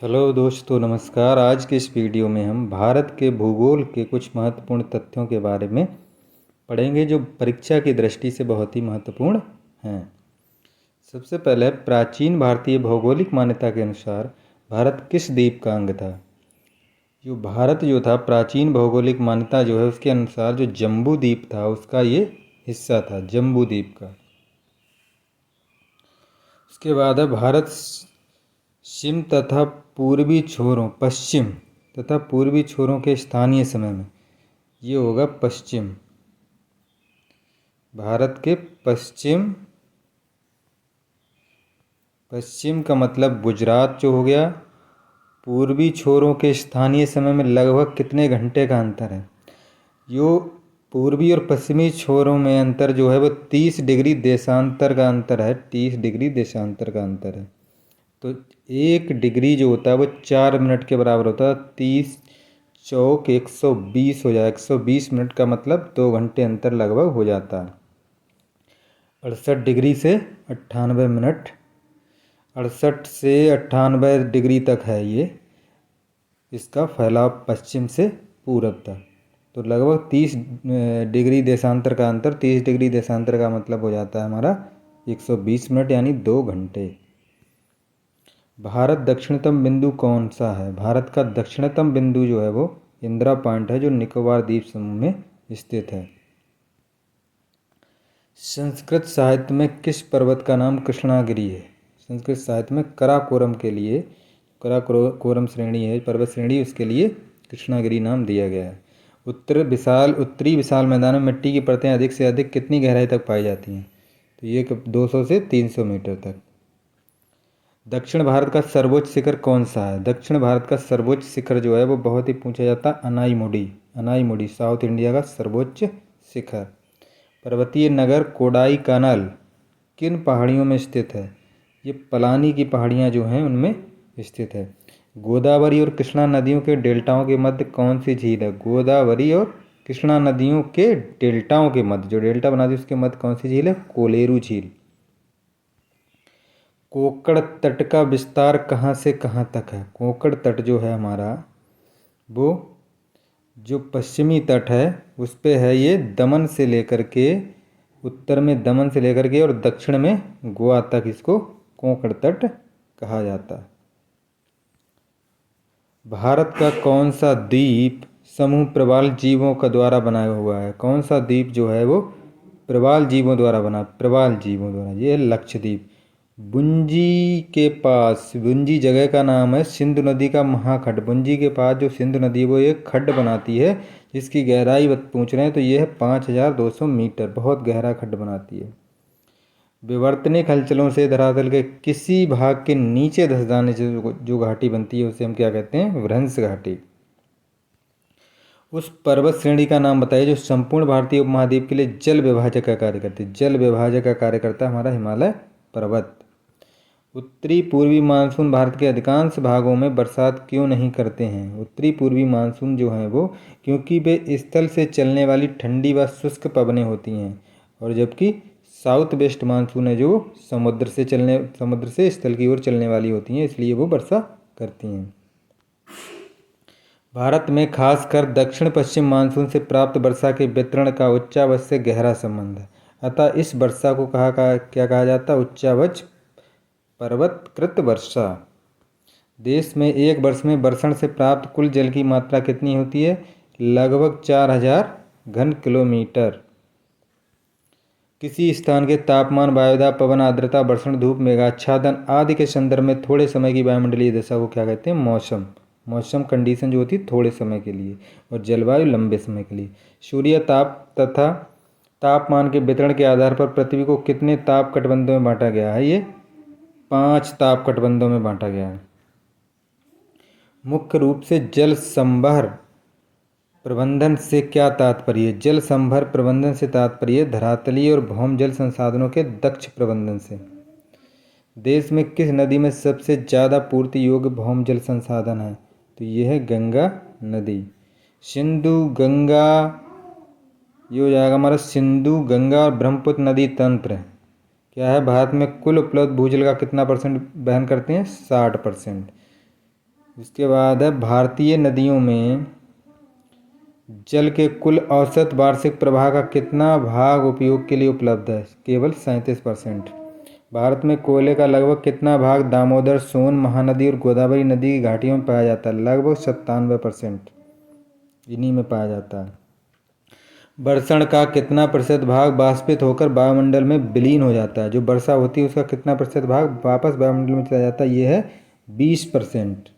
Hello दोस्तों, नमस्कार। आज के इस वीडियो में हम भारत के भूगोल के कुछ महत्वपूर्ण तथ्यों के बारे में पढ़ेंगे जो परीक्षा की दृष्टि से बहुत ही महत्वपूर्ण हैं। सबसे पहले प्राचीन भारतीय भौगोलिक मान्यता के अनुसार भारत किस द्वीप का अंग था। भारत था प्राचीन भौगोलिक मान्यता जो है उसके अनुसार जो जम्बू द्वीप था उसका ये हिस्सा था, जम्बू द्वीप का। उसके बाद है भारत पश्चिम तथा पूर्वी छोरों के स्थानीय समय में ये होगा पश्चिम। भारत के पश्चिम का मतलब गुजरात जो हो गया। पूर्वी छोरों के स्थानीय समय में लगभग कितने घंटे का अंतर है। पूर्वी और पश्चिमी छोरों में अंतर जो है वो 30 डिग्री देशांतर का अंतर है। 30 डिग्री देशांतर का अंतर है। तो 1 डिग्री जो होता है वो 4 मिनट के बराबर होता है। 30 चौक 120 हो जाए। 120 मिनट का मतलब 2 घंटे अंतर लगभग हो जाता है। 68 डिग्री से 98 मिनट, 68 से 98 डिग्री तक है ये इसका फैलाव पश्चिम से पूरब तक। तो लगभग 30 डिग्री देशांतर का अंतर। 30 डिग्री देशांतर का मतलब हो जाता है हमारा 120 मिनट यानी 2 घंटे। भारत दक्षिणतम बिंदु कौन सा है। भारत का दक्षिणतम बिंदु जो है वो इंदिरा पॉइंट है जो निकोबार द्वीप समूह में स्थित है। संस्कृत साहित्य में किस पर्वत का नाम कृष्णागिरी है। संस्कृत साहित्य में कराकोरम के लिए, कराकोरम श्रेणी है पर्वत श्रेणी, उसके लिए कृष्णागिरी नाम दिया गया है। उत्तरी विशाल मैदान में मिट्टी की परतें अधिक से अधिक कितनी गहराई तक पाई जाती हैं। तो ये 200 से 300 मीटर तक। दक्षिण भारत का सर्वोच्च शिखर कौन सा है। दक्षिण भारत का सर्वोच्च शिखर जो है वो बहुत ही पूछा जाता है अनाईमुडी साउथ इंडिया का सर्वोच्च शिखर। पर्वतीय नगर कोडाई कनाल किन पहाड़ियों में स्थित है। ये पलानी की पहाड़ियाँ जो हैं उनमें स्थित है। गोदावरी और कृष्णा नदियों के डेल्टाओं के मध्य कौन सी झील है। गोदावरी और कृष्णा नदियों के डेल्टाओं के मध्य, जो डेल्टा बनाती है उसके मध्य कौन सी झील है। कोलेरू झील। कोंकण तट का विस्तार कहाँ से कहाँ तक है। कोंकण तट जो है हमारा वो जो पश्चिमी तट है उस पे है ये दमन से लेकर के, उत्तर में दमन से लेकर के और दक्षिण में गोवा तक इसको कोंकण तट कहा जाता है। भारत का कौन सा द्वीप समूह प्रवाल जीवों का द्वारा बनाया हुआ है। कौन सा द्वीप जो है वो प्रवाल जीवों द्वारा बना, प्रवाल जीवों द्वारा, ये है लक्षद्वीप। बुंजी जगह का नाम है सिंधु नदी का महाखड्ड। बुंजी के पास जो सिंधु नदी वो एक खड्ड बनाती है जिसकी गहराई पूछ रहे हैं तो ये है 5200 मीटर। बहुत गहरा खड्ड बनाती है। विवर्तनिक हलचलों से धरातल के किसी भाग के नीचे धंस जाने से जो घाटी बनती है उसे हम क्या कहते हैं, भ्रंश घाटी। उस पर्वत श्रेणी का नाम बताइए जो संपूर्ण भारतीय उपमहाद्वीप के लिए जल विभाजक का कार्य करती है। जल विभाजक का कार्य करता है हमारा हिमालय पर्वत। उत्तरी पूर्वी मानसून भारत के अधिकांश भागों में बरसात क्यों नहीं करते हैं। उत्तरी पूर्वी मानसून जो है वो क्योंकि वे स्थल से चलने वाली ठंडी व शुष्क पवनें होती हैं, और जबकि साउथ वेस्ट मानसून है जो समुद्र से स्थल की ओर चलने वाली होती हैं, इसलिए वो वर्षा करती हैं। भारत में खासकर दक्षिण पश्चिम मानसून से प्राप्त वर्षा के वितरण का उच्चावच से गहरा संबंध है। अतः इस वर्षा को क्या कहा जाता है, उच्चावच पर्वतकृत वर्षा। देश में एक वर्ष में वर्षण से प्राप्त कुल जल की मात्रा कितनी होती है, लगभग 4000 घन किलोमीटर। किसी स्थान के तापमान, वायुदाब, पवन, आर्द्रता, वर्षण, धूप, मेघाच्छादन आदि के संदर्भ में थोड़े समय की वायुमंडलीय दशा को क्या कहते हैं, मौसम कंडीशन जो होती है थोड़े समय के लिए, और जलवायु लंबे समय के लिए। सूर्य ताप तथा तापमान के वितरण के आधार पर पृथ्वी को कितने ताप कटबंधों में बांटा गया है। ये 5 ताप कटबंधों में बांटा गया है। मुख्य रूप से जल संभर प्रबंधन से क्या तात्पर्य। जल संभर प्रबंधन से तात्पर्य धरातलीय और भौम जल संसाधनों के दक्ष प्रबंधन से। देश में किस नदी में सबसे ज़्यादा पूर्ति योग्य भौम जल संसाधन है, तो यह है गंगा नदी। सिंधु गंगा, ये हो जाएगा हमारा सिंधु गंगा और ब्रह्मपुत्र नदी तंत्र क्या है, भारत में कुल उपलब्ध भूजल का कितना % वहन करते हैं, 60%। उसके बाद है भारतीय नदियों में जल के कुल औसत वार्षिक प्रवाह का कितना भाग उपयोग के लिए उपलब्ध है? केवल 37%। भारत में कोयले का लगभग कितना भाग दामोदर, सोन, महानदी और गोदावरी नदी की घाटियों में पाया जाता है? लगभग 97% इन्हीं में पाया जाता है। बर्षण का कितना प्रतिशत भाग वाष्पित होकर वायुमंडल में विलीन हो जाता है? जो वर्षा होती है उसका कितना प्रतिशत भाग वापस वायुमंडल में चला जाता है? ये है 20%।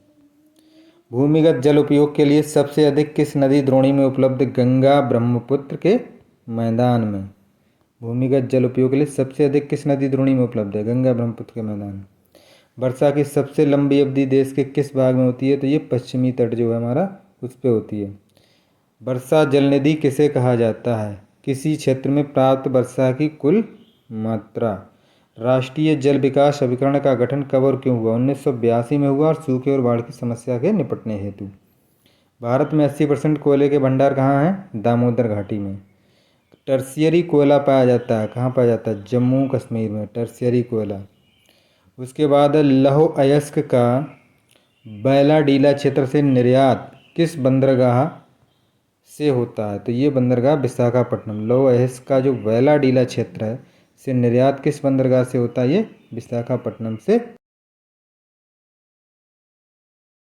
भूमिगत जल उपयोग के लिए सबसे अधिक किस नदी द्रोणी में उपलब्ध? गंगा ब्रह्मपुत्र के मैदान में। भूमिगत जल उपयोग के लिए सबसे अधिक किस नदी द्रोणी में उपलब्ध है? गंगा ब्रह्मपुत्र के मैदान में। वर्षा की सबसे लंबी अवधि देश के किस भाग में होती है? तो ये पश्चिमी तट जो है हमारा उस पर होती है। वर्षा जल निधि किसे कहा जाता है? किसी क्षेत्र में प्राप्त वर्षा की कुल मात्रा। राष्ट्रीय जल विकास अभिकरण का गठन कब और क्यों हुआ? 1982 में हुआ और सूखे और बाढ़ की समस्या के निपटने हेतु। भारत में 80% कोयले के भंडार कहाँ हैं? दामोदर घाटी में। टर्शियरी कोयला पाया जाता है, कहाँ पाया जाता है? जम्मू कश्मीर में टर्शियरी कोयला। उसके बाद लौह अयस्क का बैलाडीला क्षेत्र से निर्यात किस बंदरगाह से होता है? तो ये बंदरगाह विशाखापट्टनम। लौह अयस्क का जो बैलाडीला क्षेत्र है से निर्यात किस बंदरगाह से होता है? ये विशाखापट्टनम से